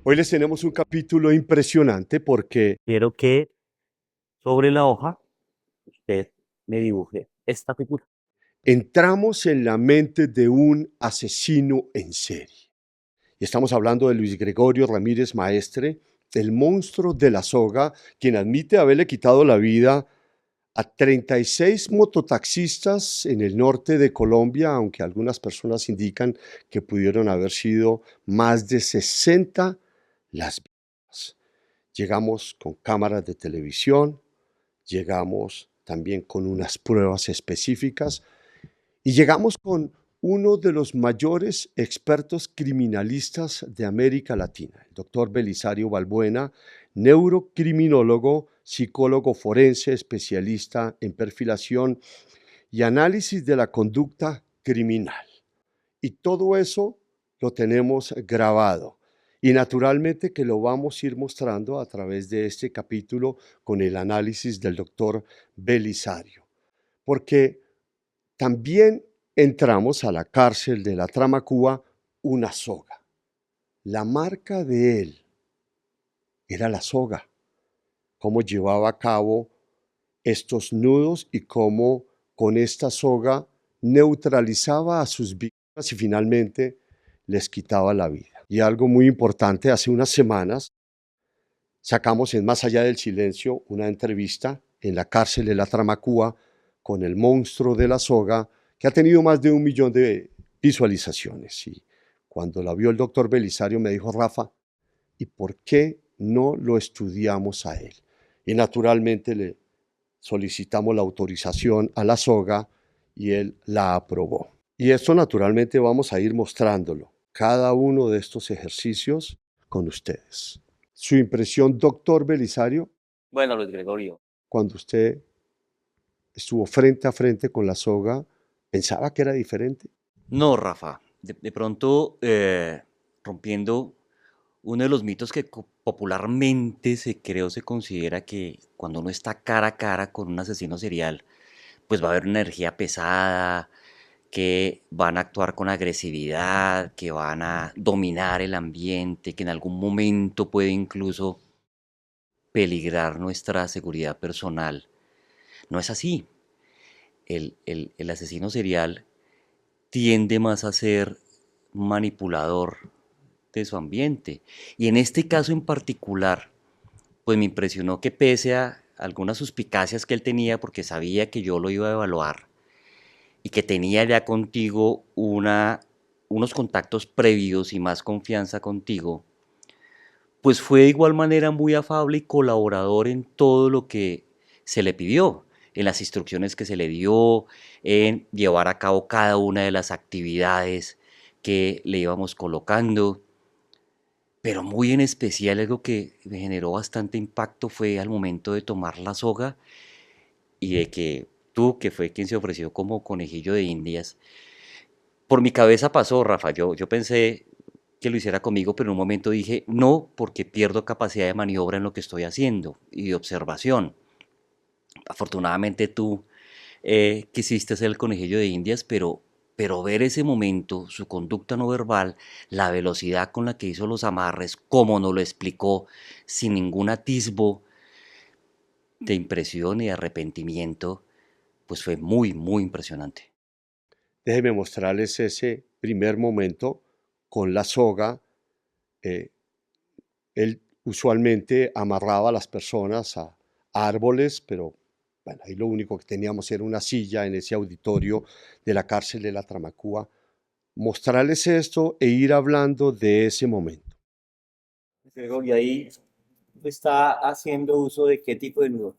Hoy les tenemos un capítulo impresionante porque Quiero que sobre la hoja usted me dibuje esta figura. entramos en la mente de un asesino en serie. Y estamos hablando de Luis Gregorio Ramírez Maestre, el monstruo de la soga, quien admite haberle quitado la vida a 36 mototaxistas en el norte de Colombia, aunque algunas personas indican que pudieron haber sido más de 60 las víctimas. Llegamos con cámaras de televisión, llegamos también con unas pruebas específicas y llegamos con uno de los mayores expertos criminalistas de América Latina, el doctor Belisario Balbuena, neurocriminólogo, psicólogo forense, especialista en perfilación y análisis de la conducta criminal. Y todo eso lo tenemos grabado. Y naturalmente que lo vamos a ir mostrando a través de este capítulo con el análisis del doctor Belisario. Porque también entramos a la cárcel de la Tramacúa una soga. La marca de él era la soga. Cómo llevaba a cabo estos nudos y cómo con esta soga neutralizaba a sus víctimas y finalmente les quitaba la vida. Y algo muy importante, hace unas semanas sacamos en Más allá del silencio una entrevista en la cárcel de la Tramacúa con el monstruo de la soga que ha tenido más de 1 millón de visualizaciones. Y cuando la vio el doctor Belisario me dijo, Rafa, ¿y por qué no lo estudiamos a él? Y naturalmente le solicitamos la autorización a la soga y él la aprobó. Y esto naturalmente vamos a ir mostrándolo, cada uno de estos ejercicios con ustedes. Su impresión, doctor Belisario, Bueno, Luis Gregorio. cuando usted estuvo frente a frente con la soga, ¿pensaba que era diferente? No, Rafa. De pronto, rompiendo uno de los mitos que popularmente se cree o se considera que cuando uno está cara a cara con un asesino serial, pues va a haber una energía pesada, que van a actuar con agresividad, que van a dominar el ambiente, que en algún momento puede incluso peligrar nuestra seguridad personal. No es así. El asesino serial tiende más a ser manipulador de su ambiente. Y en este caso en particular, pues me impresionó que pese a algunas suspicacias que él tenía, porque sabía que yo lo iba a evaluar y que tenía ya contigo unos contactos previos y más confianza contigo, pues fue de igual manera muy afable y colaborador en todo lo que se le pidió, en las instrucciones que se le dio, en llevar a cabo cada una de las actividades que le íbamos colocando. Pero muy en especial algo que me generó bastante impacto fue al momento de tomar la soga y de que tú, que fue quien se ofreció como conejillo de indias, por mi cabeza pasó, Rafa, yo pensé que lo hiciera conmigo, pero en un momento dije, no, porque pierdo capacidad de maniobra en lo que estoy haciendo y de observación. Afortunadamente tú quisiste ser el conejillo de Indias, pero ver ese momento, su conducta no verbal, la velocidad con la que hizo los amarres, cómo nos lo explicó, sin ningún atisbo de impresión y de arrepentimiento, pues fue muy, muy impresionante. Déjenme mostrarles ese primer momento con la soga. Eh, Él usualmente amarraba a las personas a árboles, pero bueno, ahí lo único que teníamos era una silla en ese auditorio de la cárcel de la Tramacúa. Mostrarles esto e ir hablando de ese momento. Y ahí está haciendo uso de qué tipo de nudo.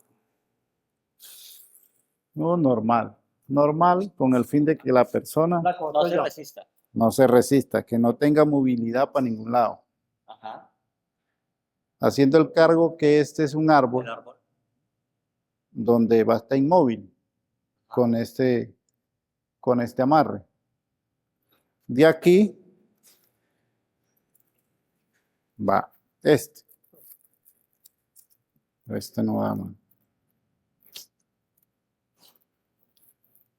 No, normal. Normal con el fin de que la persona No se resista. no se resista, que no tenga movilidad para ningún lado. Ajá. Haciendo el cargo que este es un El árbol árbol. donde va a estar inmóvil con este amarre. De aquí va este. Este no da más.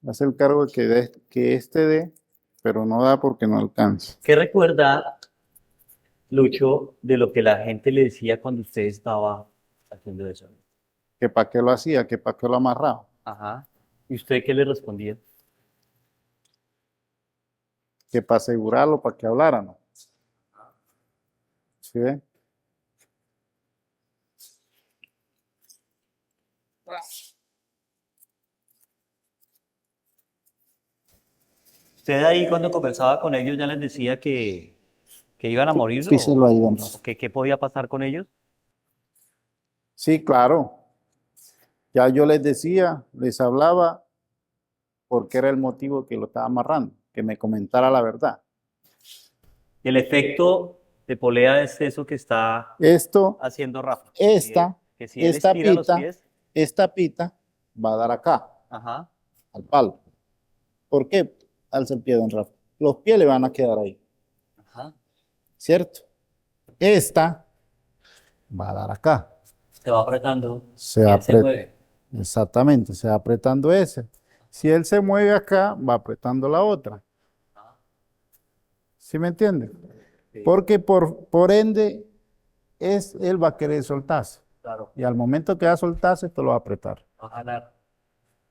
Hace el cargo que este dé, pero no da porque no alcanza. ¿Qué recuerda Lucho, de lo que la gente le decía cuando usted estaba haciendo eso? Que para qué lo hacía, que para qué lo amarraba, Ajá. ¿Y usted qué le respondía? que para asegurarlo, para que hablaran. ¿Sí ve? ¿Usted ahí cuando conversaba con ellos ya les decía que iban a morir Sí, se lo ayudan. o que qué podía pasar con ellos? Sí, claro. Ya yo les decía, les hablaba, porque era el motivo que lo estaba amarrando, que me comentara la verdad. El efecto de polea es eso que está Esto, haciendo Rafa. esta, Que si él esta estira los pita, pies, esta pita va a dar acá, ajá, al palo. ¿Por qué alza el pie, don Rafa? Los pies le van a quedar ahí, ajá, ¿cierto? Esta va a dar acá. se va apretando Se y él se aprieta. mueve. Exactamente, se va apretando ese. Si él se mueve acá, va apretando la otra. ¿Sí me entiende? Sí. Porque por ende, él va a querer soltarse. Claro, Y al momento que va a soltarse, esto lo va a apretar. va a jalar.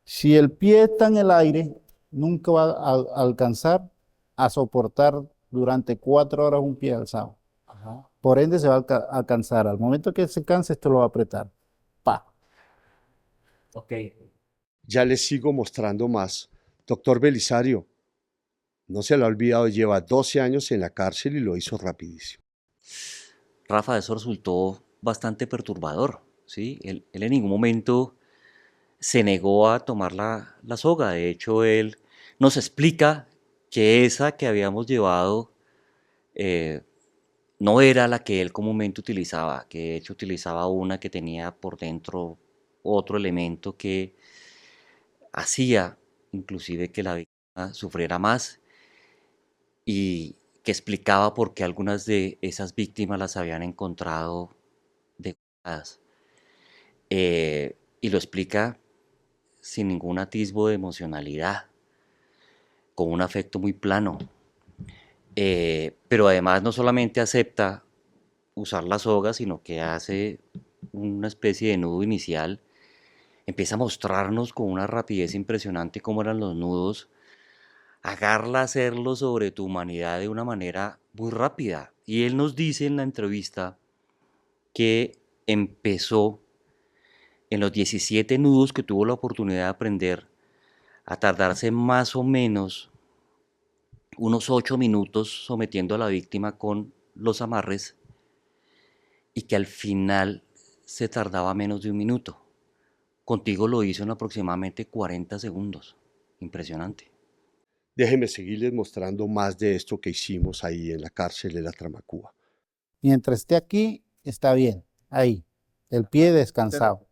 Si el pie está en el aire, nunca va a alcanzar a soportar durante 4 horas un pie alzado. Ajá. Por ende, se va a cansar. Al momento que se canse, esto lo va a apretar. Pa. Ok. Ya les sigo mostrando más. Doctor Belisario, no se le ha olvidado, lleva 12 años en la cárcel y lo hizo rapidísimo. Rafa, eso resultó bastante perturbador, ¿sí? Él en ningún momento se negó a tomar la soga. De hecho, él nos explica que esa que habíamos llevado eh, no era la que él comúnmente utilizaba, que de hecho utilizaba una que tenía por dentro otro elemento que hacía inclusive que la víctima sufriera más y que explicaba por qué algunas de esas víctimas las habían encontrado degolladas. Y lo explica sin ningún atisbo de emocionalidad, con un afecto muy plano. Pero además no solamente acepta usar la soga, sino que hace una especie de nudo inicial. Empieza a mostrarnos con una rapidez impresionante cómo eran los nudos. Agarra a hacerlo sobre tu humanidad de una manera muy rápida. Y él nos dice en la entrevista que empezó en los 17 nudos que tuvo la oportunidad de aprender a tardarse más o menos unos 8 minutos sometiendo a la víctima con los amarres y que al final se tardaba menos de un minuto. Contigo lo hizo en aproximadamente 40 segundos. Impresionante. Déjenme seguirles mostrando más de esto que hicimos ahí en la cárcel de la Tramacúa. Mientras esté aquí, está bien. Ahí. El pie descansado.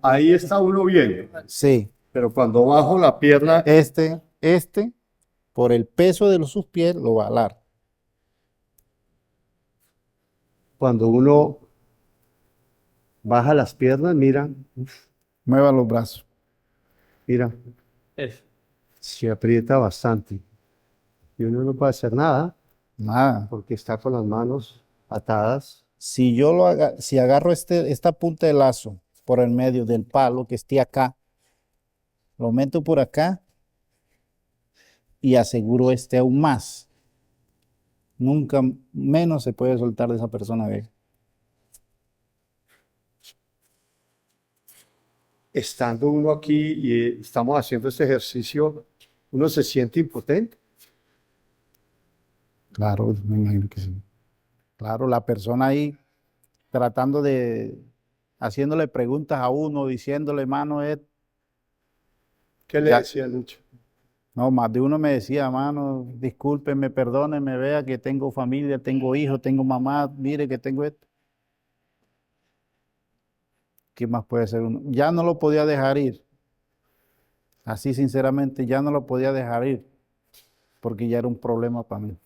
Ahí está uno bien, Sí. pero cuando bajo la pierna, Por el peso de sus pies, lo va a alar. cuando uno baja las piernas, mira, Mueva los brazos. mira, Eso. se aprieta bastante. Y uno no puede hacer nada Nada. porque está con las manos atadas. Si agarro esta punta de lazo por el medio del palo que esté acá, lo meto por acá y aseguro aún más. Nunca menos se puede soltar de esa persona. Estando uno aquí y estamos haciendo este ejercicio, uno se siente impotente. Claro, me imagino que sí. Claro, la persona ahí tratando haciéndole preguntas a uno, diciéndole, mano, ¿Qué le Ya. decía Lucho? no, más de uno me decía, mano, discúlpeme, perdóneme, vea que tengo familia, tengo hijos, tengo mamá, mire que tengo esto. ¿Qué más puede ser uno? Ya no lo podía dejar ir. Así sinceramente, ya no lo podía dejar ir, porque ya era un problema para mí.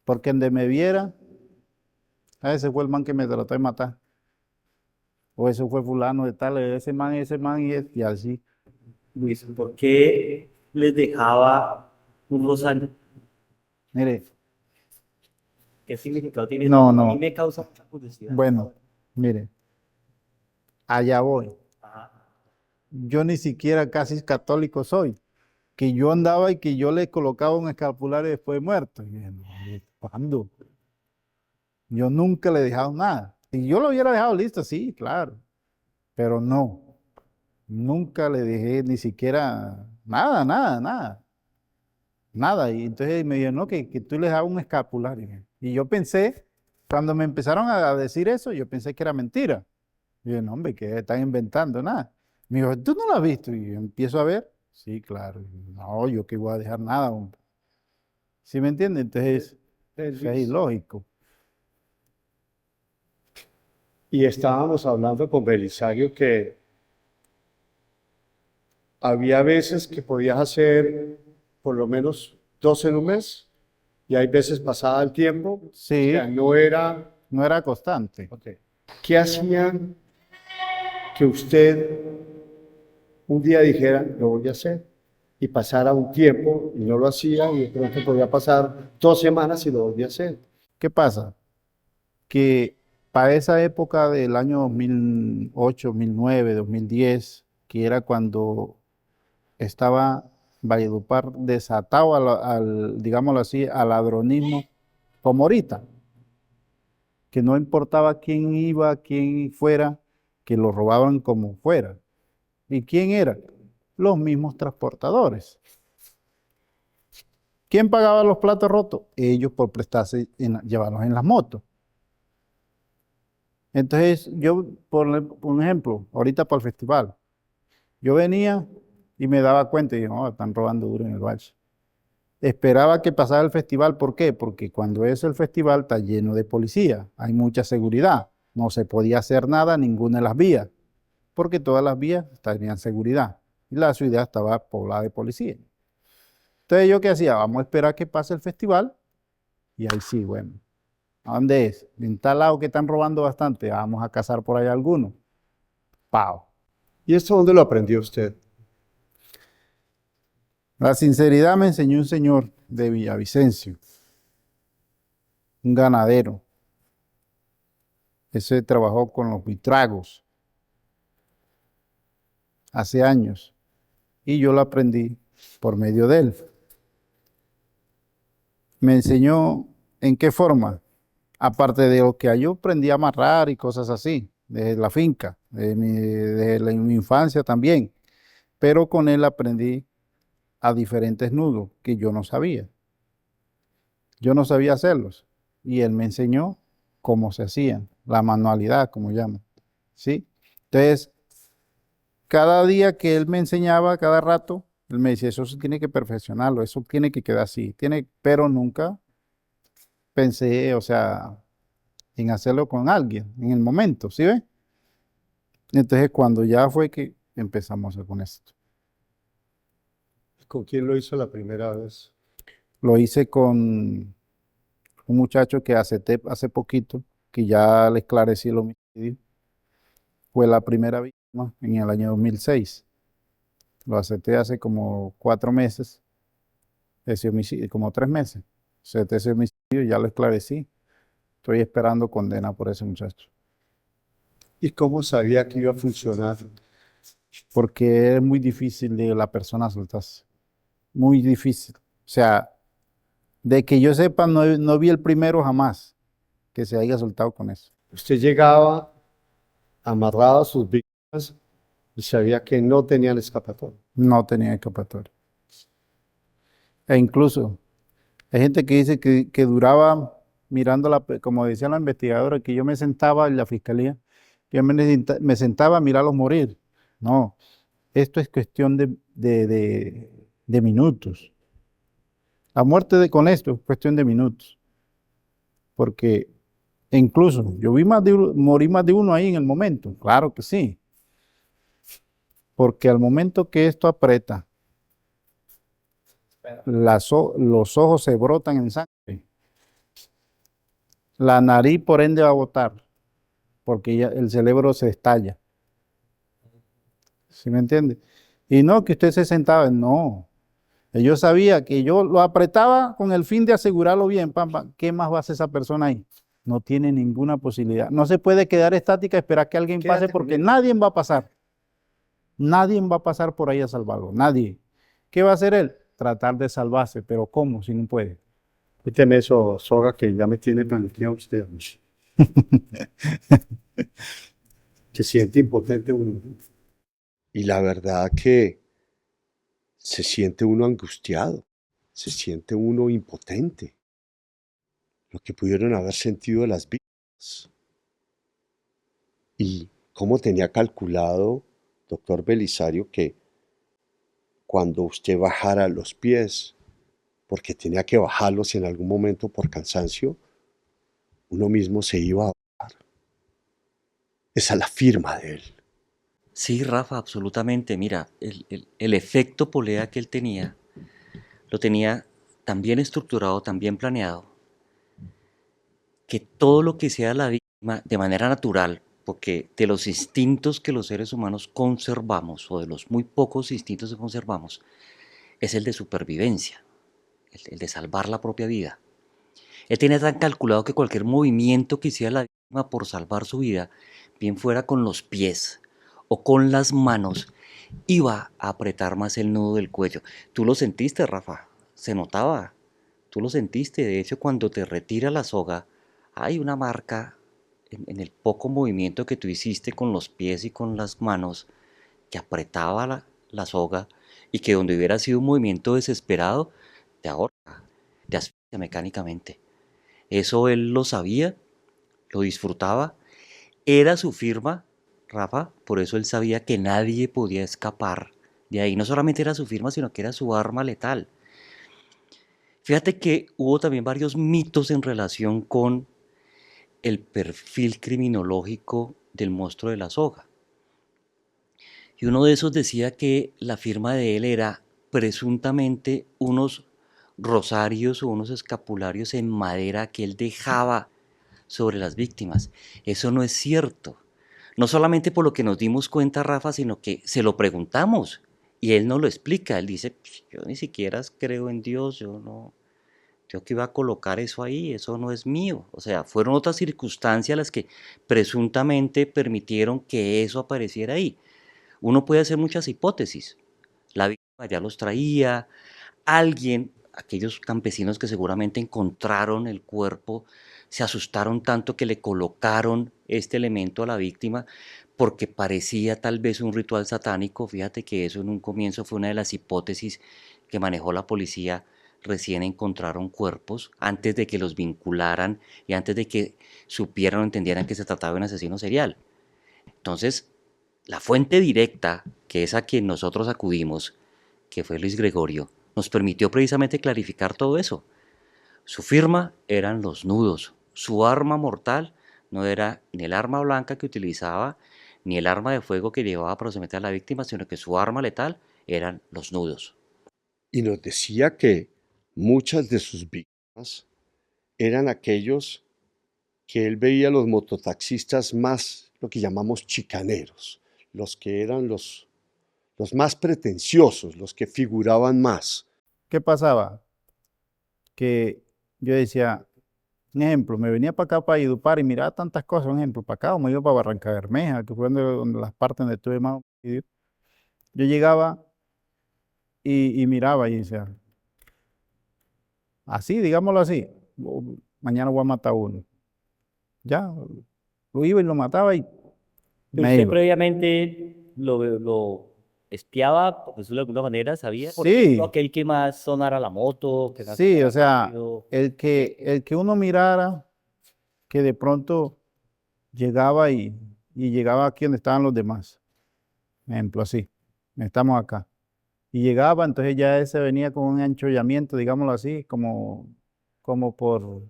Porque donde me viera, ese fue el man que me trató de matar. O ese fue fulano de tal, ese man y así. Luis, ¿por qué les dejaba un rosario? Mire, ¿Qué significado tiene No, eso? A no. mí me causa mucha curiosidad. bueno, mire, allá voy. Ajá. Yo ni siquiera casi católico soy. Que yo andaba y que yo le colocaba un escapulario después de muerto. Y dije, no, ¿cuándo? Yo nunca le he dejado nada. Si yo lo hubiera dejado listo, sí, claro. Pero no, nunca le dejé ni siquiera nada, nada, nada. Nada. Y entonces me dijeron, no, que tú les hagas un escapulario. Y yo pensé, cuando me empezaron a decir eso, yo pensé que era mentira. Y yo, no, hombre, que están inventando nada. Me dijo, ¿tú no lo has visto? Y yo empiezo a ver. Sí, claro. Y yo, no, yo que voy a dejar nada, hombre. ¿Sí me entiendes? Entonces, eso es ilógico. Y estábamos hablando con Belisario que había veces que podías hacer por lo menos 2 en un mes y hay veces pasada el tiempo. O Sí, sea, no era... no era constante. Ok. ¿Qué hacía que usted un día dijera, lo voy a hacer? Y pasara un tiempo y no lo hacía y de pronto podía pasar 2 semanas y lo volvía a hacer. ¿Qué pasa? Que para esa época del año 2008, 2009, 2010, que era cuando estaba Valledupar desatado digámoslo así, al ladronismo, como ahorita, que no importaba quién iba, quién fuera, que lo robaban como fuera. ¿Y quién era? Los mismos transportadores. ¿Quién pagaba los platos rotos? Ellos por prestarse, llevarlos en las motos. Entonces, yo, por un ejemplo, ahorita para el festival, yo venía y me daba cuenta y dije, no, están robando duro en el valle. Esperaba que pasara el festival, ¿por qué? Porque cuando es el festival está lleno de policía, hay mucha seguridad, no se podía hacer nada en ninguna de las vías, porque todas las vías tenían seguridad y la ciudad estaba poblada de policía. Entonces, ¿yo qué hacía? Vamos a esperar que pase el festival y ahí sí, bueno. ¿A dónde es? En tal lado que están robando bastante, vamos a cazar por allá algunos. Pau. ¿Y esto dónde lo aprendió usted? La sinceridad me enseñó un señor de Villavicencio, un ganadero. Ese trabajó con los buitragos hace años y yo lo aprendí por medio de él. Me enseñó en qué forma, aparte de lo que yo aprendí a amarrar y cosas así, desde la finca, desde mi infancia también, pero con él aprendí a diferentes nudos que yo no sabía. Yo no sabía hacerlos y él me enseñó cómo se hacían, la manualidad, como llaman, ¿sí? Entonces, cada día que él me enseñaba, cada rato, él me decía, eso se tiene que perfeccionarlo, eso tiene que quedar así, pero nunca pensé, o sea, en hacerlo con alguien, en el momento, ¿sí ves? Entonces, cuando ya fue que empezamos con esto. ¿Con quién lo hizo la primera vez? Lo hice con un muchacho que hace poquito, que ya le esclarecí el homicidio. Fue la primera víctima en el año 2006. Lo acepté hace como 4 meses, ese homicidio, como 3 meses. Acepté ese homicidio, ya lo esclarecí. Estoy esperando condena por ese muchacho. ¿Y cómo sabía que iba a funcionar? Porque es muy difícil de la persona soltarse. Muy difícil. O sea, de que yo sepa, no vi el primero jamás que se haya soltado con eso. Usted llegaba amarrado a sus víctimas y sabía que no tenían escapatoria. No tenía escapatoria. E incluso hay gente que dice que duraba mirando como decían los investigadores, que yo me sentaba en la fiscalía, que yo me sentaba a mirarlos morir. No, esto es cuestión de minutos. La muerte con esto es cuestión de minutos. Porque incluso yo vi morir más de uno ahí en el momento. Claro que sí. Porque al momento que esto aprieta, los ojos se brotan en sangre. La nariz por ende va a botar, porque ya el cerebro se estalla. ¿Sí me entiende? Y no que usted se sentaba, no. Yo sabía que yo lo apretaba con el fin de asegurarlo bien. Pam, pam. ¿Qué más va a hacer esa persona ahí? No tiene ninguna posibilidad. No se puede quedar estática, esperar que alguien pase, Quédate porque conmigo. nadie va a pasar. Nadie va a pasar por ahí a salvarlo. Nadie. ¿Qué va a hacer él? Tratar de salvarse. ¿Pero cómo si no puede? Quíteme eso, soga, que ya me tiene planteado usted. Se siente impotente uno. Y la verdad que se siente uno angustiado, se siente uno impotente. Lo que pudieron haber sentido las víctimas. Y cómo tenía calculado, doctor Belisario, que cuando usted bajara los pies, porque tenía que bajarlos en algún momento por cansancio, uno mismo se iba a bajar. Esa es la firma de él. Sí, Rafa, absolutamente. Mira, el efecto polea que él tenía, lo tenía tan bien estructurado, tan bien planeado, que todo lo que sea la víctima de manera natural, porque de los instintos que los seres humanos conservamos, o de los muy pocos instintos que conservamos, es el de supervivencia, el de salvar la propia vida. Él tenía tan calculado que cualquier movimiento que hiciera la víctima por salvar su vida, bien fuera con los pies o con las manos, iba a apretar más el nudo del cuello. Tú lo sentiste, Rafa, se notaba. Tú lo sentiste, de hecho, cuando te retira la soga, hay una marca en el poco movimiento que tú hiciste con los pies y con las manos, que apretaba la soga y que donde hubiera sido un movimiento desesperado, te ahorca, te asfixia mecánicamente. Eso él lo sabía, lo disfrutaba, era su firma, Rafa, por eso él sabía que nadie podía escapar de ahí. No solamente era su firma, sino que era su arma letal. Fíjate que hubo también varios mitos en relación con el perfil criminológico del monstruo de la soga. Y uno de esos decía que la firma de él era presuntamente unos rosarios o unos escapularios en madera que él dejaba sobre las víctimas. Eso no es cierto. No solamente por lo que nos dimos cuenta, Rafa, sino que se lo preguntamos y él no lo explica. Él dice, yo ni siquiera creo en Dios, yo que iba a colocar eso ahí, eso no es mío. O sea, fueron otras circunstancias las que presuntamente permitieron que eso apareciera ahí. Uno puede hacer muchas hipótesis. La víctima ya los traía, alguien, aquellos campesinos que seguramente encontraron el cuerpo, se asustaron tanto que le colocaron este elemento a la víctima porque parecía tal vez un ritual satánico. Fíjate que eso en un comienzo fue una de las hipótesis que manejó la policía. Recién encontraron cuerpos antes de que los vincularan y antes de que supieran o entendieran que se trataba de un asesino serial. Entonces, la fuente directa, que es a quien nosotros acudimos, que fue Luis Gregorio, nos permitió precisamente clarificar todo eso. Su firma eran los nudos. Su arma mortal no era ni el arma blanca que utilizaba, ni el arma de fuego que llevaba para someter a la víctima, sino que su arma letal eran los nudos. Y nos decía que muchas de sus víctimas eran aquellos que él veía los mototaxistas más, lo que llamamos chicaneros, los que eran los más pretenciosos, los que figuraban más. ¿Qué pasaba? Que yo decía, un ejemplo, me venía para acá, para Idupar, y miraba tantas cosas, un ejemplo, para acá, o me iba para Barranca Bermeja, que fue donde las partes donde estuve más. Yo llegaba y miraba y decía, así, digámoslo así, mañana voy a matar a uno. Ya, lo iba y lo mataba y Pero me usted iba. previamente lo espiaba, por decirlo de alguna manera, sabía, por ejemplo, Sí, aquel que más sonara la moto, que más sí, o sonara sea, rápido. el que uno mirara, que de pronto llegaba y llegaba aquí donde estaban los demás. Ejemplo, así, estamos acá. Y llegaba, entonces ya ese venía con un anchollamiento, digámoslo así, como por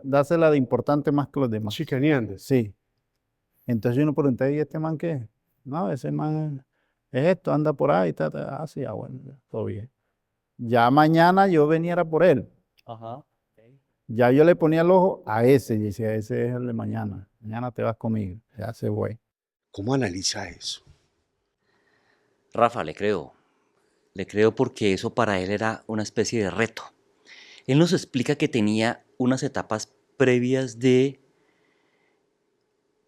dársela de importante más que los demás. Chicaneando. Sí. Entonces uno preguntaba, ¿y este man qué? No, ese man es esto, anda por ahí, así, bueno, ya, todo bien. Ya mañana yo veniera por él. Ajá. Ok. Ya yo le ponía el ojo a ese y decía, ese es el de mañana. Mañana te vas conmigo. Ya se fue. ¿Cómo analiza eso? Rafa, le creo. Le creo porque eso para él era una especie de reto. Él nos explica que tenía unas etapas previas de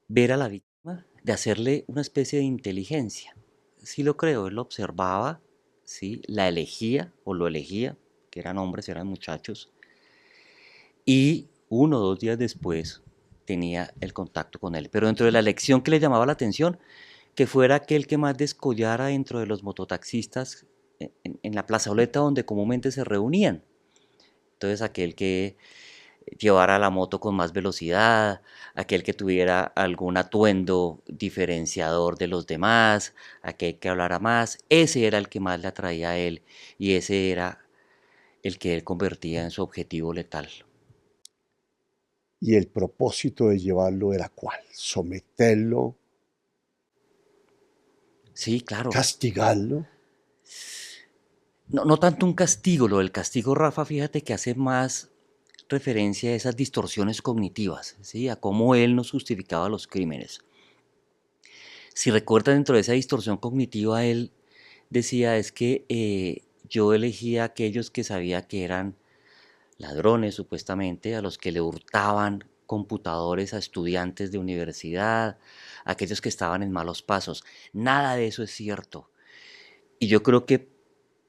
ver a la víctima, de hacerle una especie de inteligencia. Sí lo creo, él lo observaba, sí, la elegía o lo elegía, que eran hombres, eran muchachos, y 1 o 2 días después tenía el contacto con él. Pero dentro de la elección que le llamaba la atención, que fuera aquel que más descollara dentro de los mototaxistas en la plazoleta donde comúnmente se reunían. Entonces aquel que llevara la moto con más velocidad, aquel que tuviera algún atuendo diferenciador de los demás, aquel que hablara más, ese era el que más le atraía a él y ese era el que él convertía en su objetivo letal. Y el propósito de llevarlo era cuál, someterlo, Sí, claro. castigarlo. No, no tanto un castigo, lo del castigo, Rafa, fíjate que hace más referencia a esas distorsiones cognitivas, ¿sí? A cómo él nos justificaba los crímenes. Si recuerda, dentro de esa distorsión cognitiva, él decía, es que yo elegía a aquellos que sabía que eran ladrones, supuestamente, a los que le hurtaban computadores a estudiantes de universidad, a aquellos que estaban en malos pasos. Nada de eso es cierto. Y yo creo que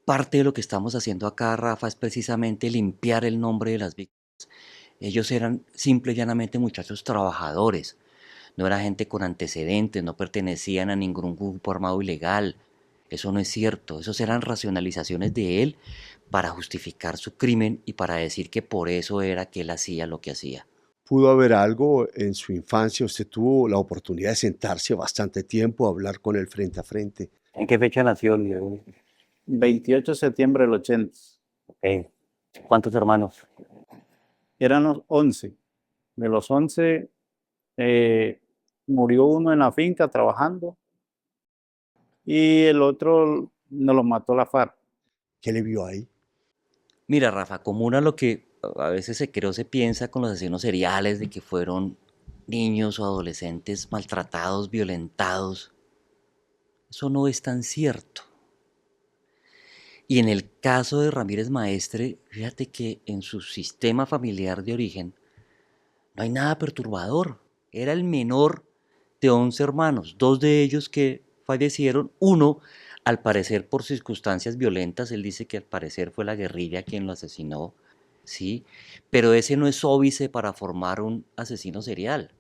parte de lo que estamos haciendo acá, Rafa, es precisamente limpiar el nombre de las víctimas. Ellos eran simple y llanamente muchachos trabajadores, no era gente con antecedentes, no pertenecían a ningún grupo armado ilegal. Eso no es cierto, esos eran racionalizaciones de él para justificar su crimen y para decir que por eso era que él hacía lo que hacía. Pudo haber algo en su infancia, usted tuvo la oportunidad de sentarse bastante tiempo a hablar con él frente a frente. ¿En qué fecha nació, Diego? 28 de septiembre del 80. Ok. ¿Cuántos hermanos? Éramos 11. De los 11, murió uno en la finca trabajando y el otro nos lo mató la FARC. ¿Qué le vio ahí? Mira, Rafa, común a lo que a veces se cree o se piensa con los asesinos seriales de que fueron niños o adolescentes maltratados, violentados, eso no es tan cierto. Y en el caso de Ramírez Maestre, fíjate que en su sistema familiar de origen no hay nada perturbador. Era el menor de 11 hermanos, 2 de ellos que fallecieron, uno al parecer por circunstancias violentas, él dice que al parecer fue la guerrilla quien lo asesinó, ¿sí? Pero ese no es óbice para formar un asesino serial.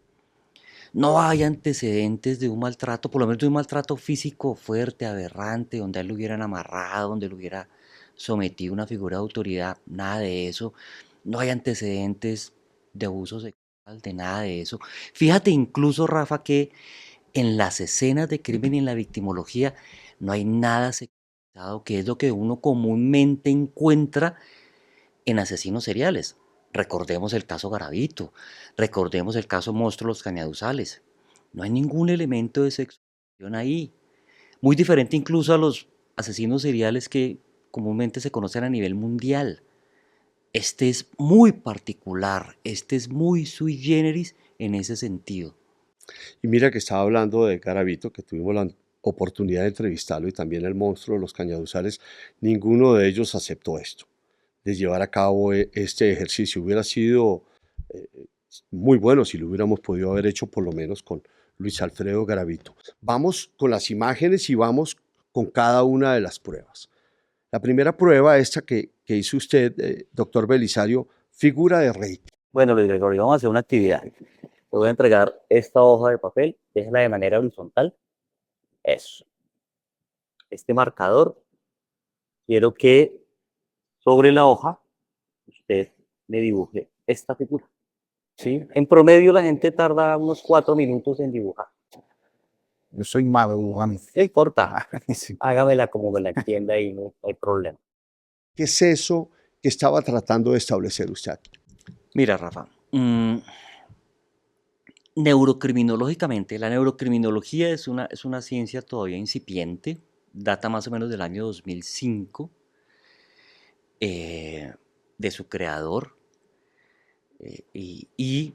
No hay antecedentes de un maltrato, por lo menos de un maltrato físico fuerte, aberrante, donde a él lo hubieran amarrado, donde lo hubiera sometido una figura de autoridad, nada de eso. No hay antecedentes de abuso sexual, de nada de eso. Fíjate incluso, Rafa, que en las escenas de crimen y en la victimología no hay nada sexualizado, que es lo que uno comúnmente encuentra en asesinos seriales. Recordemos el caso Garavito, recordemos el caso Monstruo Los Cañaduzales. No hay ningún elemento de sexualización ahí. Muy diferente incluso a los asesinos seriales que comúnmente se conocen a nivel mundial. Este es muy particular, este es muy sui generis en ese sentido. Y mira que estaba hablando de Garavito, que tuvimos la oportunidad de entrevistarlo, y también el monstruo de los Cañaduzales. Ninguno de ellos aceptó esto, de llevar a cabo este ejercicio. Hubiera sido eh, muy bueno si lo hubiéramos podido haber hecho por lo menos con Luis Alfredo Garavito. Vamos con las imágenes y vamos con cada una de las pruebas. La primera prueba, esta que hizo usted, doctor Belisario, figura de rey. Bueno, Luis Gregorio, vamos a hacer una actividad. Te voy a entregar esta hoja de papel, déjala de manera horizontal. Eso. Este marcador, quiero que sobre la hoja usted le dibuje esta figura. ¿Sí? En promedio la gente tarda unos 4 minutos en dibujar. Yo soy malo dibujando. No importa, Sí. hágamela como me la entienda y no hay problema. ¿Qué es eso que estaba tratando de establecer usted aquí? Mira, Rafa, neurocriminológicamente, la neurocriminología es una ciencia todavía incipiente, data más o menos del año 2005, de su creador, y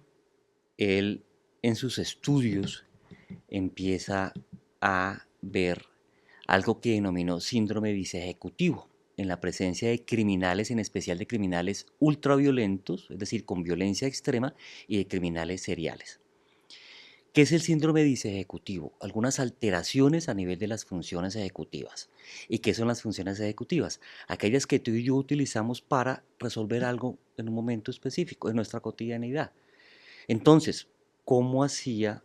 él en sus estudios empieza a ver algo que denominó síndrome disejecutivo, en la presencia de criminales, en especial de criminales ultraviolentos, es decir, con violencia extrema, y de criminales seriales. ¿Qué es el síndrome disejecutivo? Algunas alteraciones a nivel de las funciones ejecutivas. ¿Y qué son las funciones ejecutivas? Aquellas que tú y yo utilizamos para resolver algo en un momento específico, en nuestra cotidianidad. Entonces, ¿cómo hacía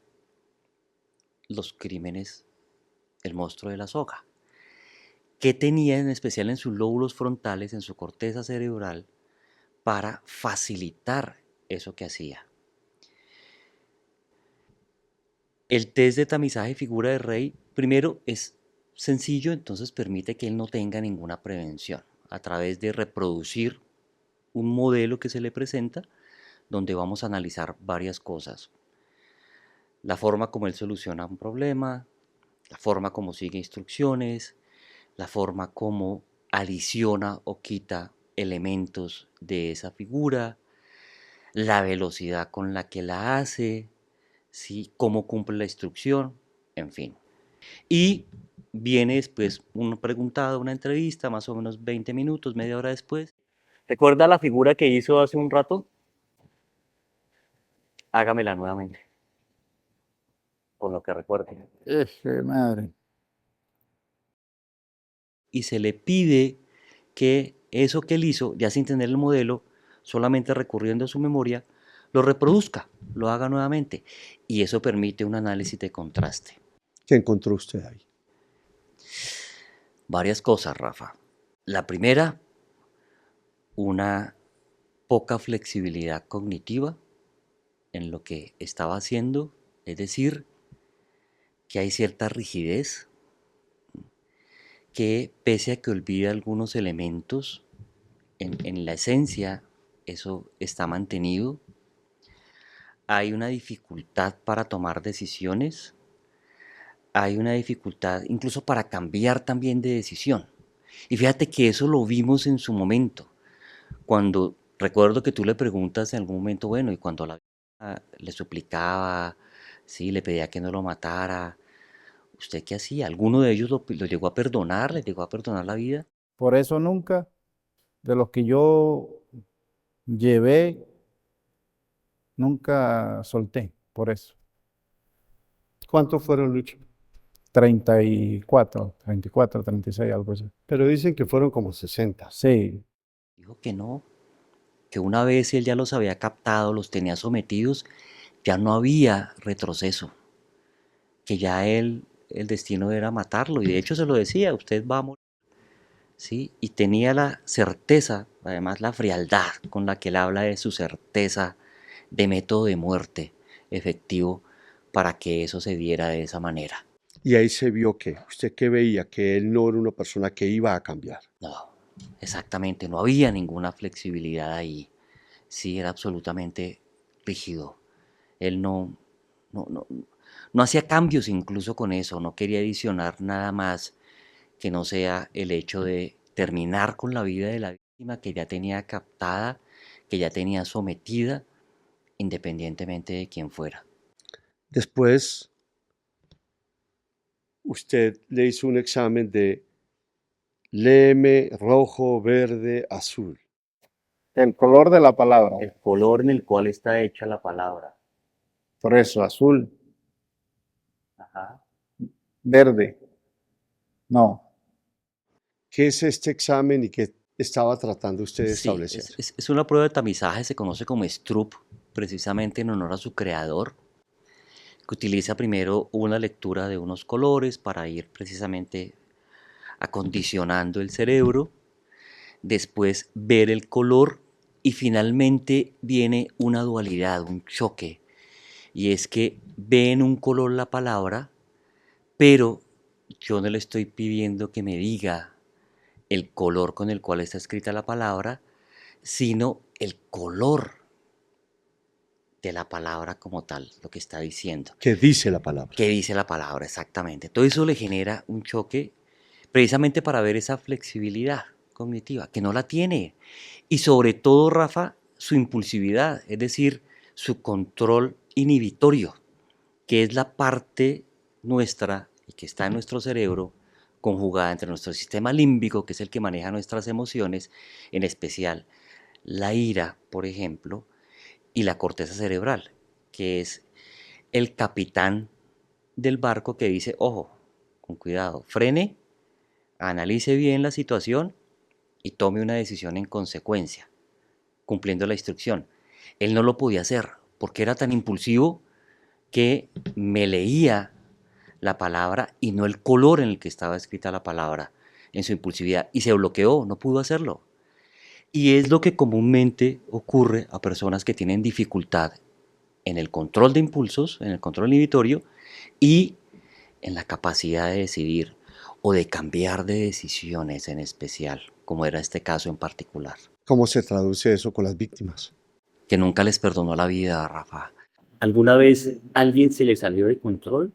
los crímenes el monstruo de la soga? ¿Qué tenía en especial en sus lóbulos frontales, en su corteza cerebral, para facilitar eso que hacía? El test de tamizaje de figura de Rey, primero, es sencillo, entonces permite que él no tenga ninguna prevención a través de reproducir un modelo que se le presenta, donde vamos a analizar varias cosas. La forma como él soluciona un problema, la forma como sigue instrucciones, la forma como adiciona o quita elementos de esa figura, la velocidad con la que la hace, ¿sí? Cómo cumple la instrucción, en fin. Y viene después un preguntado, una entrevista, más o menos 20 minutos, media hora después. ¿Recuerda la figura que hizo hace un rato? Hágamela nuevamente, con lo que recuerde. Madre. Y se le pide que eso que él hizo, ya sin tener el modelo, solamente recurriendo a su memoria, lo reproduzca, lo haga nuevamente. Y eso permite un análisis de contraste. ¿Qué encontró usted ahí? Varias cosas, Rafa. La primera, una poca flexibilidad cognitiva en lo que estaba haciendo, es decir, que hay cierta rigidez, que pese a que olvida algunos elementos, en la esencia eso está mantenido. Hay una dificultad para tomar decisiones, hay una dificultad incluso para cambiar también de decisión. Y fíjate que eso lo vimos en su momento, cuando recuerdo que tú le preguntas en algún momento, bueno, y cuando le suplicaba, sí, le pedía que no lo matara, ¿usted qué hacía? ¿Alguno de ellos lo llegó a perdonar? ¿Le llegó a perdonar la vida? Por eso nunca, de los que yo llevé, nunca solté, por eso. ¿Cuántos fueron, Lucho? 34, 34, 36, algo así. Pero dicen que fueron como 60. Sí, Dijo que no, que una vez él ya los había captado, los tenía sometidos, ya no había retroceso, que ya él, el destino era matarlo, y de hecho se lo decía, usted va a morir, ¿sí? Y tenía la certeza, además la frialdad con la que él habla de su certeza de método de muerte efectivo para que eso se diera de esa manera. Y ahí se vio que, usted que veía que él no era una persona que iba a cambiar. No, exactamente, no había ninguna flexibilidad ahí, sí, era absolutamente rígido. Él no, no, no hacía cambios incluso con eso, no quería adicionar nada más que no sea el hecho de terminar con la vida de la víctima que ya tenía captada, que ya tenía sometida, independientemente de quién fuera. Después, usted le hizo un examen de léeme rojo, verde, azul. el color de la palabra. El color en el cual está hecha la palabra. Por eso, azul, Ajá. verde. No, ¿Qué es este examen y qué estaba tratando usted de Sí, establecer? es una prueba de tamizaje, se conoce como Stroop, precisamente en honor a su creador, que utiliza primero una lectura de unos colores para ir precisamente acondicionando el cerebro, después ver el color y finalmente viene una dualidad, un choque, y es que ve en un color la palabra, pero yo no le estoy pidiendo que me diga el color con el cual está escrita la palabra, sino el color de la palabra como tal, lo que está diciendo. ¿Qué dice la palabra? ¿Qué dice la palabra exactamente? Todo eso le genera un choque precisamente para ver esa flexibilidad cognitiva, que no la tiene. Y sobre todo, Rafa, su impulsividad, es decir, su control inhibitorio, que es la parte nuestra y que está en nuestro cerebro conjugada entre nuestro sistema límbico, que es el que maneja nuestras emociones, en especial la ira, por ejemplo, y la corteza cerebral, que es el capitán del barco que dice, ojo, con cuidado, frene, analice bien la situación y tome una decisión en consecuencia, cumpliendo la instrucción. Él no lo podía hacer porque era tan impulsivo que me leía la palabra y no el color en el que estaba escrita la palabra en su impulsividad y se bloqueó, no pudo hacerlo. Y es lo que comúnmente ocurre a personas que tienen dificultad en el control de impulsos, en el control inhibitorio y en la capacidad de decidir o de cambiar de decisiones en especial, como era este caso en particular. ¿Cómo se traduce eso con las víctimas? Que nunca les perdonó la vida, Rafa. ¿Alguna vez alguien se le salió de control?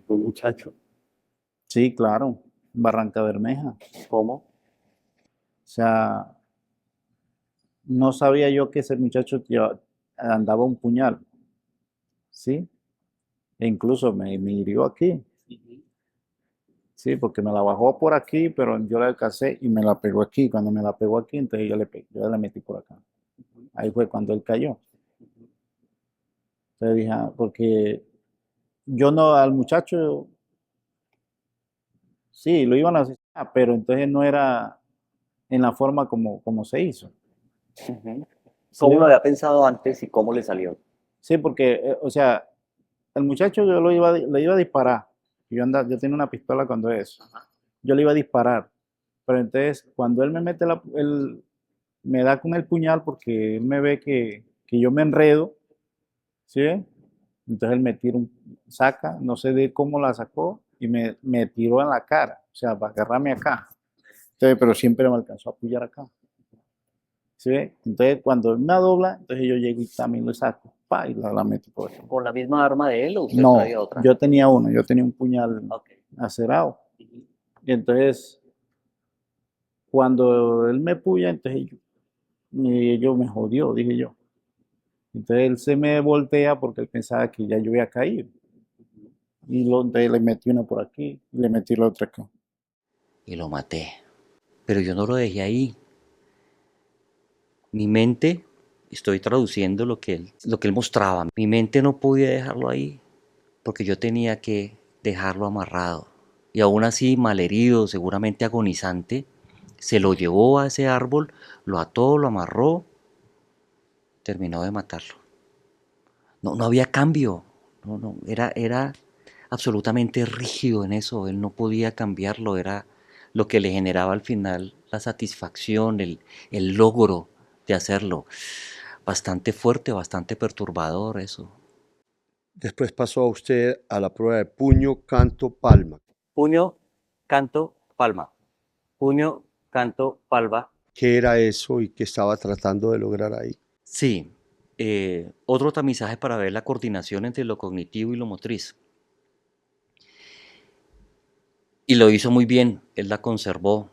Un muchacho. Sí, claro, Barranca Bermeja. ¿Cómo? O sea, no sabía yo que ese muchacho andaba un puñal, ¿sí? E incluso me hirió aquí, ¿sí? Porque me la bajó por aquí, pero yo la alcancé y me la pegó aquí. Cuando me la pegó aquí, entonces yo le metí por acá. Ahí fue cuando él cayó. Entonces dije, porque yo no, al muchacho, sí, lo iban a asesinar, pero entonces no era en la forma como se hizo. ¿Cómo lo había pensado antes y cómo le salió? Sí, porque, o sea, el muchacho yo le iba a disparar. Yo tenía una pistola cuando eso. Yo le iba a disparar. Pero entonces, cuando él me mete él me da con el puñal porque él me ve que yo me enredo, ¿sí? Entonces él me tira saca, no sé de cómo la sacó, y me tiró en la cara, o sea, para agarrarme acá. Entonces, pero siempre me alcanzó a apoyar acá. ¿Sí ve? Entonces, cuando él me dobla, entonces yo llego y también lo saco, pa, y la meto por ahí. ¿Con la misma arma de él o usted No, traía otra? yo tenía un puñal Ok. acerado. Y entonces, cuando él me puya, entonces yo me jodió, dije yo. Entonces él se me voltea porque él pensaba que ya yo había caído. Entonces le metí una por aquí y le metí la otra acá. Y lo maté. Pero yo no lo dejé ahí. Mi mente, estoy traduciendo lo que él mostraba. Mi mente no podía dejarlo ahí porque yo tenía que dejarlo amarrado. Y aún así, malherido, seguramente agonizante, se lo llevó a ese árbol, lo ató, lo amarró, terminó de matarlo. No, no había cambio. No, era absolutamente rígido en eso. Él no podía cambiarlo. Era lo que le generaba al final la satisfacción, el logro de hacerlo. Bastante fuerte, bastante perturbador eso. Después pasó a usted a la prueba de puño, canto, palma. Puño, canto, palma. Puño, canto, palma. ¿Qué era eso y qué estaba tratando de lograr ahí? Sí, otro tamizaje para ver la coordinación entre lo cognitivo y lo motriz. Y lo hizo muy bien, él la conservó.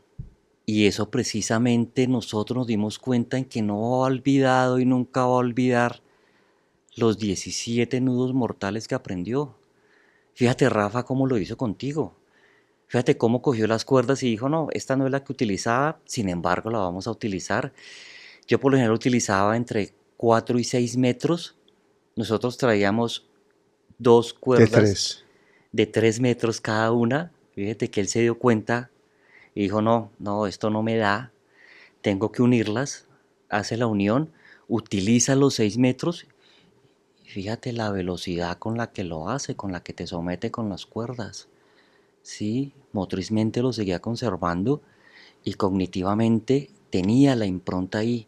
Y eso precisamente nosotros nos dimos cuenta en que no va a olvidado y nunca va a olvidar los 17 nudos mortales que aprendió. Fíjate, Rafa, cómo lo hizo contigo. Fíjate cómo cogió las cuerdas y dijo, no, esta no es la que utilizaba, sin embargo la vamos a utilizar. Yo por lo general utilizaba entre 4 y 6 metros. Nosotros traíamos dos De cuerdas 3. de 3 metros cada una. Fíjate que él se dio cuenta y dijo, no, esto no me da, tengo que unirlas. Hace la unión, utiliza los 6 metros. Y fíjate la velocidad con la que lo hace, con la que te somete con las cuerdas. Sí, motrizmente lo seguía conservando y cognitivamente tenía la impronta ahí.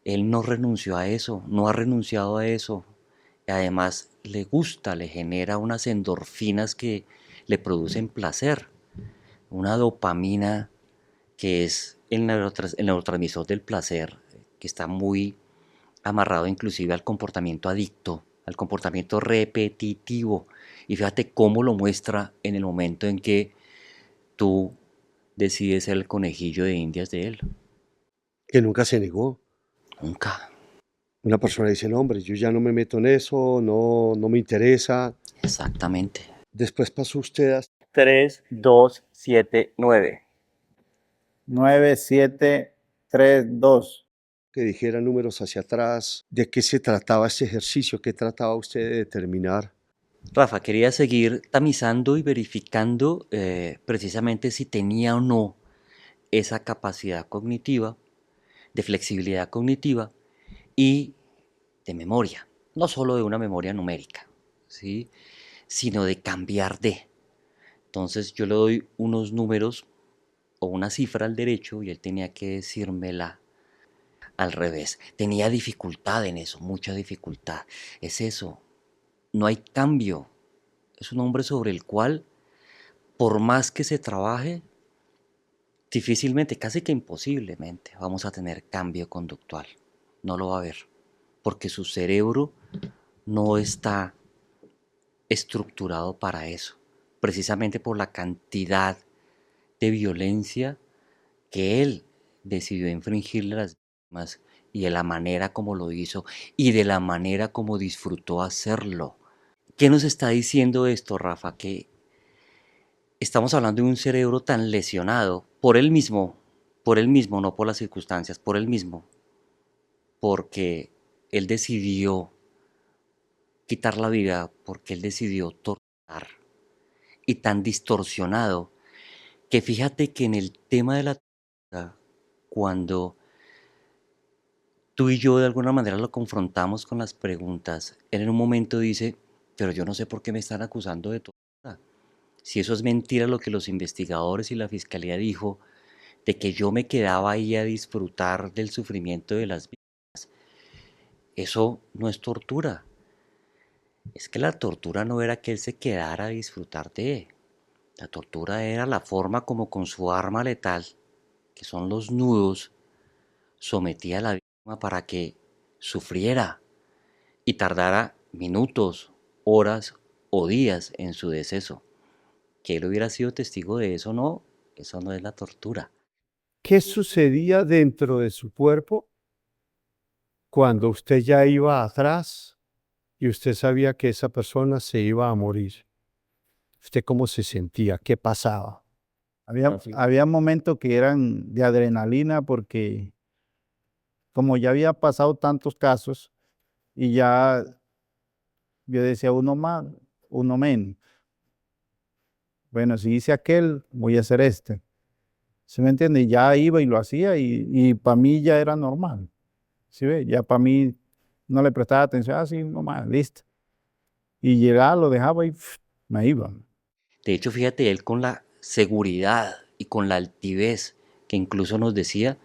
Él no renunció a eso, no ha renunciado a eso. Y además le gusta, le genera unas endorfinas que le producen placer, una dopamina que es el neurotransmisor del placer, que está muy amarrado inclusive al comportamiento adicto, al comportamiento repetitivo. Y fíjate cómo lo muestra en el momento en que tú decides ser el conejillo de indias de él. Que nunca se negó. Nunca. Una persona dice, no, hombre, yo ya no me meto en eso, no me interesa. Exactamente. Después pasó usted a... 9739. 9732. Que dijera números hacia atrás, ¿de qué se trataba este ejercicio? ¿Qué trataba usted de determinar? Rafa, quería seguir tamizando y verificando precisamente si tenía o no esa capacidad cognitiva, de flexibilidad cognitiva y de memoria, no solo de una memoria numérica, ¿sí? Sino de cambiar de. Entonces yo le doy unos números o una cifra al derecho y él tenía que decírmela al revés. Tenía dificultad en eso, mucha dificultad. Es eso, no hay cambio. Es un hombre sobre el cual, por más que se trabaje, difícilmente, casi que imposiblemente, vamos a tener cambio conductual. No lo va a haber, porque su cerebro no está estructurado para eso, precisamente por la cantidad de violencia que él decidió infringirle a las víctimas y de la manera como lo hizo y de la manera como disfrutó hacerlo. ¿Qué nos está diciendo esto, Rafa? Que estamos hablando de un cerebro tan lesionado por él mismo, no por las circunstancias, por él mismo, porque él decidió quitar la vida, porque él decidió torturar, y tan distorsionado que fíjate que en el tema de la tortura, cuando tú y yo de alguna manera lo confrontamos con las preguntas, él en un momento dice, pero yo no sé por qué me están acusando de tortura. Si eso es mentira lo que los investigadores y la fiscalía dijo, de que yo me quedaba ahí a disfrutar del sufrimiento de las víctimas, eso no es tortura. Es que la tortura no era que él se quedara a disfrutar de. La tortura era la forma como con su arma letal, que son los nudos, sometía a la víctima para que sufriera y tardara minutos, horas o días en su deceso. Que él hubiera sido testigo de eso, no, eso no es la tortura. ¿Qué sucedía dentro de su cuerpo cuando usted ya iba atrás y usted sabía que esa persona se iba a morir? ¿Usted cómo se sentía? ¿Qué pasaba? Había momentos que eran de adrenalina porque como ya había pasado tantos casos y ya yo decía uno más, uno menos. Bueno, si hice aquel, voy a hacer este. ¿Sí me entiende? Y ya iba y lo hacía y para mí ya era normal. ¿Sí ve? Ya para mí no le prestaba atención, así nomás, listo. Y llegaba, lo dejaba y me iba. De hecho, fíjate, él con la seguridad y con la altivez que incluso nos decía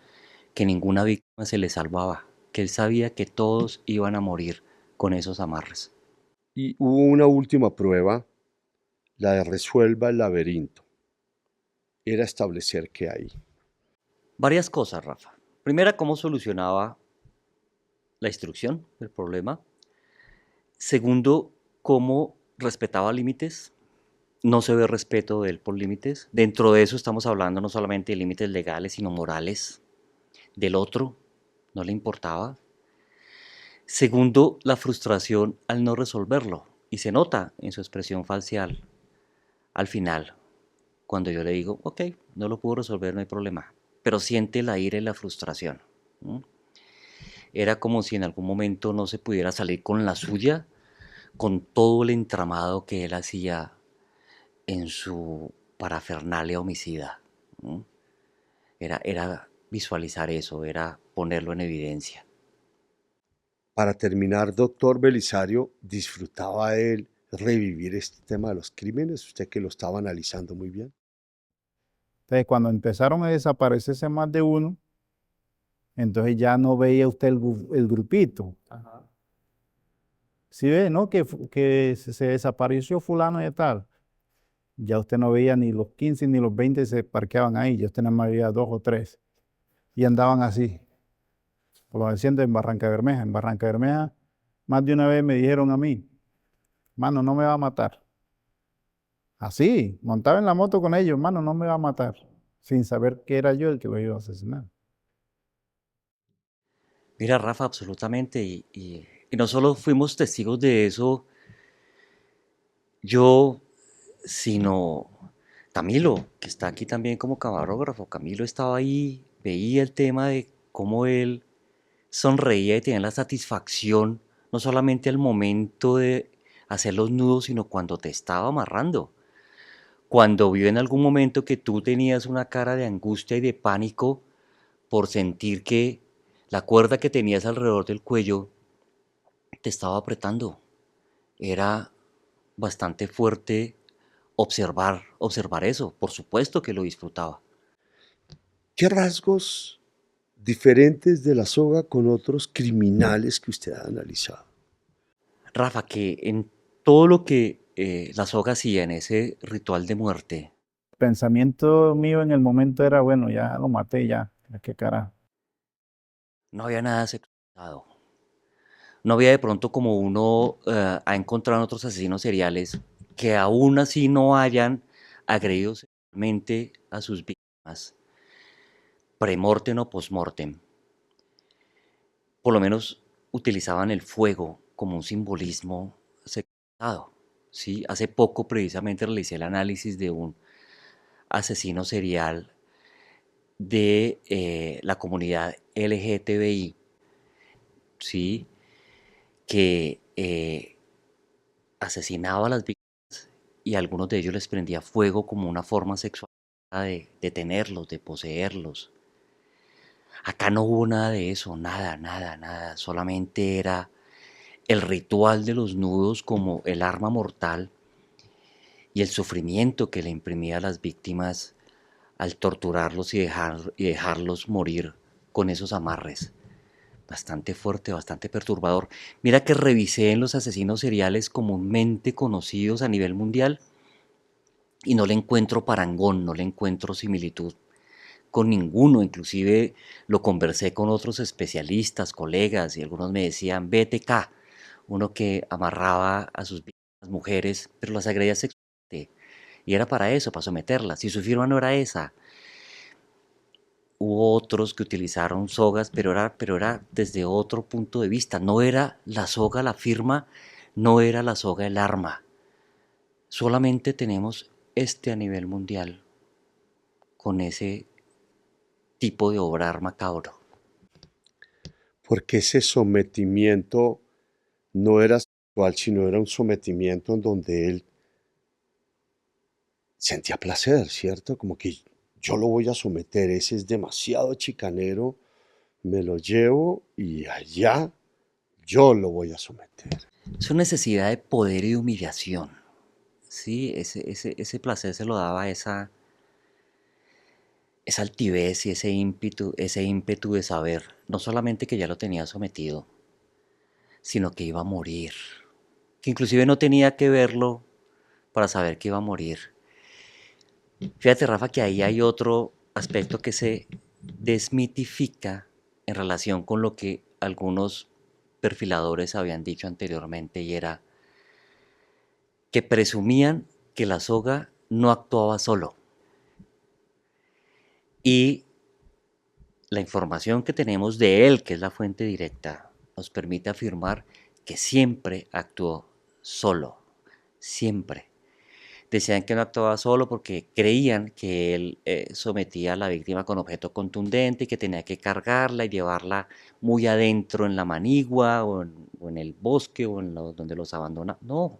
que ninguna víctima se le salvaba, que él sabía que todos iban a morir con esos amarres. Y hubo una última prueba, la de resuelva el laberinto. Era establecer qué hay. Varias cosas, Rafa. Primera, cómo solucionaba la instrucción del problema. Segundo, cómo respetaba límites. No se ve respeto de él por límites. Dentro de eso estamos hablando no solamente de límites legales, sino morales. Del otro no le importaba. Segundo, la frustración al no resolverlo. Y se nota en su expresión facial al final, cuando yo le digo, ok, no lo puedo resolver, no hay problema. Pero siente la ira y la frustración. Era como si en algún momento no se pudiera salir con la suya, con todo el entramado que él hacía en su parafernalia homicida. Era visualizar eso, era ponerlo en evidencia. Para terminar, doctor Belisario, ¿disfrutaba él revivir este tema de los crímenes? Usted que lo estaba analizando muy bien. Entonces, cuando empezaron a desaparecerse más de uno, entonces ya no veía usted el grupito. Si ve, ¿no? Que se desapareció fulano y tal. Ya usted no veía ni los 15 ni los 20 se parqueaban ahí, ya usted nada más veía 2 o 3. Y andaban así, por lo decían en Barranca Bermeja. En Barranca Bermeja, más de una vez me dijeron a mí, mano, no me va a matar. Así, montaba en la moto con ellos, mano, no me va a matar, sin saber que era yo el que lo iba a asesinar. Mira, Rafa, absolutamente. Y no solo fuimos testigos de eso, yo, sino Camilo, que está aquí también como camarógrafo, Camilo estaba ahí, veía el tema de cómo él sonreía y tenía la satisfacción, no solamente al momento de hacer los nudos, sino cuando te estaba amarrando. Cuando vio en algún momento que tú tenías una cara de angustia y de pánico por sentir que la cuerda que tenías alrededor del cuello te estaba apretando. Era bastante fuerte observar eso. Por supuesto que lo disfrutaba. ¿Qué rasgos diferentes de la soga con otros criminales que usted ha analizado? Rafa, que en todo lo que la soga hacía en ese ritual de muerte, El pensamiento mío en el momento era, bueno, ya lo maté, ya, qué cara. no había nada sexualizado. No había de pronto como uno ha encontrado en otros asesinos seriales que aún así no hayan agredido sexualmente a sus víctimas, premortem o postmortem. Por lo menos utilizaban el fuego como un simbolismo sexualizado. ¿Sí? Hace poco precisamente realicé el análisis de un asesino serial de la comunidad LGTBI, ¿sí? Que asesinaba a las víctimas y a algunos de ellos les prendía fuego como una forma sexual de tenerlos, de poseerlos. Acá no hubo nada de eso, nada, nada, nada. Solamente era el ritual de los nudos como el arma mortal y el sufrimiento que le imprimía a las víctimas al torturarlos y dejarlos morir con esos amarres. Bastante fuerte, bastante perturbador. Mira que revisé en los asesinos seriales comúnmente conocidos a nivel mundial y no le encuentro parangón, no le encuentro similitud con ninguno. Inclusive lo conversé con otros especialistas, colegas, y algunos me decían BTK, uno que amarraba a sus víctimas mujeres, pero las agredía sexualmente. Y era para eso, para someterlas. Y su firma no era esa. Hubo otros que utilizaron sogas, pero era desde otro punto de vista. No era la soga la firma, no era la soga el arma. Solamente tenemos este a nivel mundial con ese tipo de obrar macabro. Porque ese sometimiento no era sexual, sino era un sometimiento en donde él sentía placer, ¿cierto? Como que yo lo voy a someter, ese es demasiado chicanero, me lo llevo y allá yo lo voy a someter. Es una necesidad de poder y de humillación. Sí, ese placer se lo daba esa altivez y ese ímpetu de saber, no solamente que ya lo tenía sometido, sino que iba a morir. Que inclusive no tenía que verlo para saber que iba a morir. Fíjate, Rafa, que ahí hay otro aspecto que se desmitifica en relación con lo que algunos perfiladores habían dicho anteriormente, y era que presumían que la soga no actuaba solo. Y la información que tenemos de él, que es la fuente directa, nos permite afirmar que siempre actuó solo, siempre. Decían que no actuaba solo porque creían que él sometía a la víctima con objeto contundente y que tenía que cargarla y llevarla muy adentro en la manigua o en el bosque o donde los abandona. No,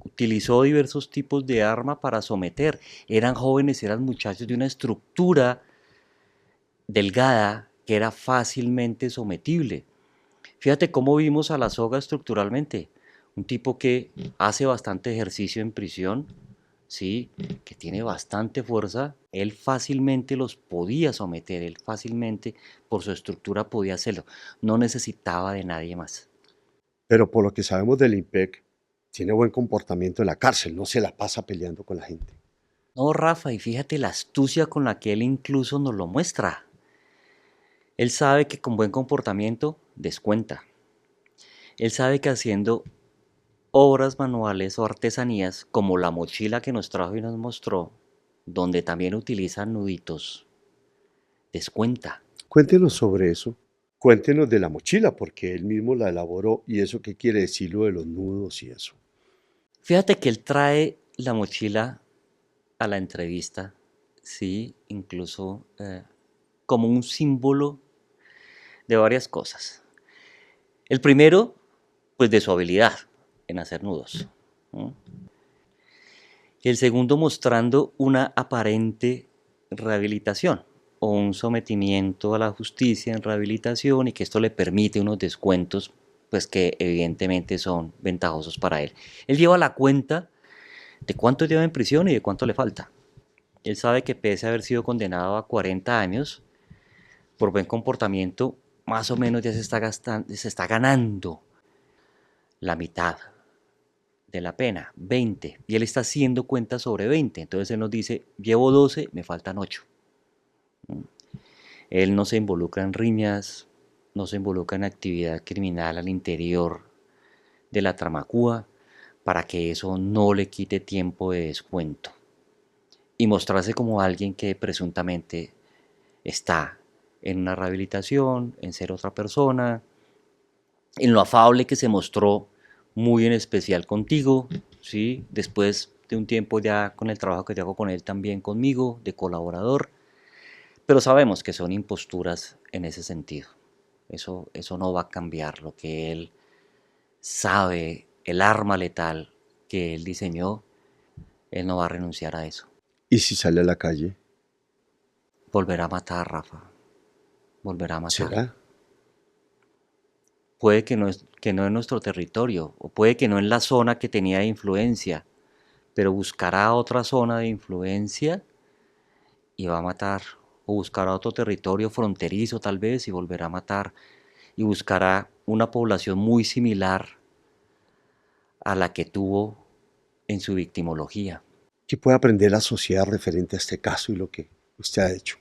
utilizó diversos tipos de arma para someter. Eran jóvenes, eran muchachos de una estructura delgada que era fácilmente sometible. Fíjate cómo vimos a la soga estructuralmente. Un tipo que hace bastante ejercicio en prisión, ¿sí? Que tiene bastante fuerza, él fácilmente los podía someter, él fácilmente por su estructura podía hacerlo. No necesitaba de nadie más. Pero por lo que sabemos del IMPEC, tiene buen comportamiento en la cárcel, no se la pasa peleando con la gente. No, Rafa, y fíjate la astucia con la que él incluso nos lo muestra. Él sabe que con buen comportamiento descuenta. Él sabe que haciendo obras manuales o artesanías como la mochila que nos trajo y nos mostró, donde también utilizan nuditos, descuenta. Cuéntenos sobre eso. Cuéntenos de la mochila, porque él mismo la elaboró y eso qué quiere decir lo de los nudos y eso. Fíjate que él trae la mochila a la entrevista, sí, incluso como un símbolo de varias cosas. El primero, pues de su habilidad en hacer nudos, ¿no? Y el segundo mostrando una aparente rehabilitación o un sometimiento a la justicia en rehabilitación y que esto le permite unos descuentos pues que evidentemente son ventajosos para él. Él lleva la cuenta de cuánto lleva en prisión y de cuánto le falta. Él sabe que pese a haber sido condenado a 40 años por buen comportamiento, más o menos ya se está ganando la mitad de la pena, 20, y él está haciendo cuentas sobre 20. Entonces él nos dice, llevo 12, me faltan 8. Él no se involucra en riñas, no se involucra en actividad criminal al interior de la tramacúa para que eso no le quite tiempo de descuento y mostrarse como alguien que presuntamente está en una rehabilitación, en ser otra persona, en lo afable que se mostró muy en especial contigo, ¿sí? Después de un tiempo ya con el trabajo que yo hago con él también conmigo, de colaborador, pero sabemos que son imposturas en ese sentido. Eso no va a cambiar lo que él sabe, el arma letal que él diseñó, él no va a renunciar a eso. ¿Y si sale a la calle? Volverá a matar, Rafa, volverá a matar. ¿Será? Puede que no en nuestro territorio, o puede que no en la zona que tenía de influencia, pero buscará otra zona de influencia y va a matar, o buscará otro territorio fronterizo tal vez y volverá a matar, y buscará una población muy similar a la que tuvo en su victimología. ¿Qué puede aprender la sociedad referente a este caso y lo que usted ha hecho?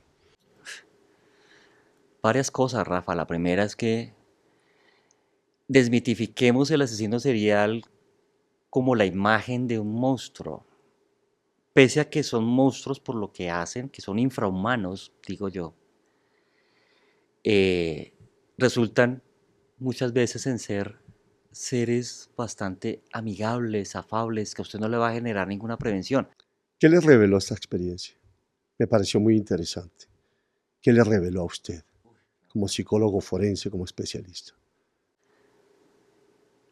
Varias cosas, Rafa. La primera es que desmitifiquemos el asesino serial como la imagen de un monstruo. Pese a que son monstruos por lo que hacen, que son infrahumanos, digo yo, resultan muchas veces en ser seres bastante amigables, afables, que a usted no le va a generar ninguna prevención. ¿Qué le reveló esta experiencia? Me pareció muy interesante. ¿Qué le reveló a usted como psicólogo forense, como especialista?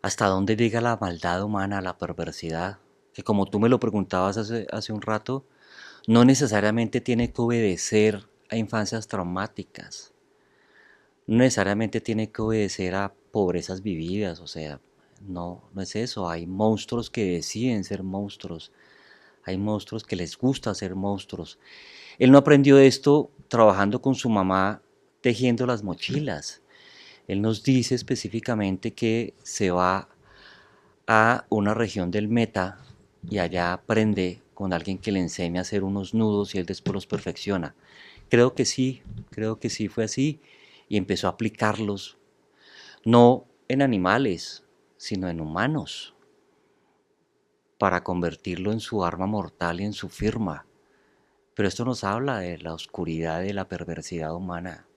¿Hasta dónde llega la maldad humana, la perversidad? Que como tú me lo preguntabas hace un rato, no necesariamente tiene que obedecer a infancias traumáticas, no necesariamente tiene que obedecer a pobrezas vividas, o sea, no es eso. Hay monstruos que deciden ser monstruos, hay monstruos que les gusta ser monstruos. Él no aprendió esto trabajando con su mamá tejiendo las mochilas. Él nos dice específicamente que se va a una región del Meta y allá aprende con alguien que le enseña a hacer unos nudos y él después los perfecciona. Creo que sí fue así y empezó a aplicarlos, no en animales, sino en humanos, para convertirlo en su arma mortal y en su firma. Pero esto nos habla de la oscuridad y de la perversidad humana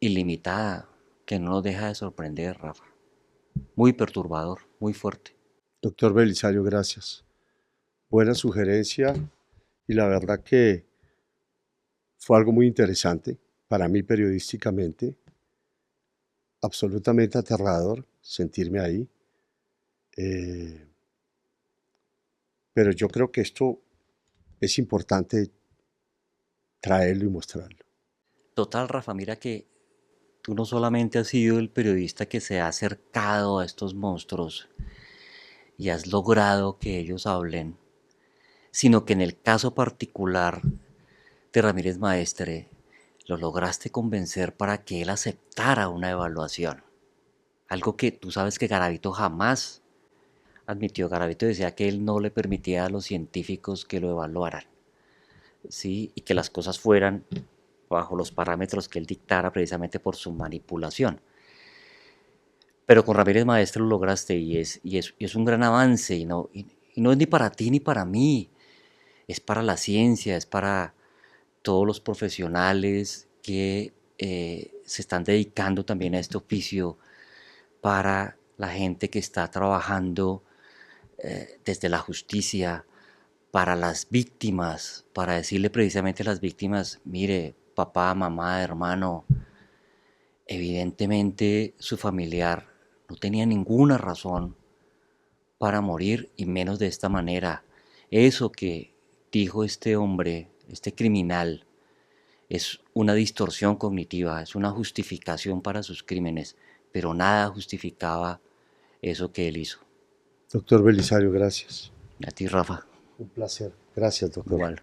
ilimitada que no nos deja de sorprender, Rafa. Muy perturbador, muy fuerte. Doctor Belisario, gracias. Buena sugerencia y la verdad que fue algo muy interesante para mí periodísticamente, absolutamente aterrador sentirme ahí. Pero yo creo que esto es importante traerlo y mostrarlo. Total, Rafa, mira que tú no solamente has sido el periodista que se ha acercado a estos monstruos y has logrado que ellos hablen, sino que en el caso particular de Ramírez Maestre, lo lograste convencer para que él aceptara una evaluación. Algo que tú sabes que Garavito jamás admitió. Garavito decía que él no le permitía a los científicos que lo evaluaran, ¿sí? Y que las cosas fueran bajo los parámetros que él dictara precisamente por su manipulación. Pero con Ramírez Maestre lo lograste y es un gran avance y no es ni para ti ni para mí, es para la ciencia, es para todos los profesionales que se están dedicando también a este oficio, para la gente que está trabajando desde la justicia, para las víctimas, para decirle precisamente a las víctimas, mire, papá, mamá, hermano, evidentemente su familiar no tenía ninguna razón para morir y menos de esta manera. Eso que dijo este hombre, este criminal, es una distorsión cognitiva, es una justificación para sus crímenes, pero nada justificaba eso que él hizo. Doctor Belisario, gracias. A ti, Rafa, Un placer. Gracias, doctor. igual.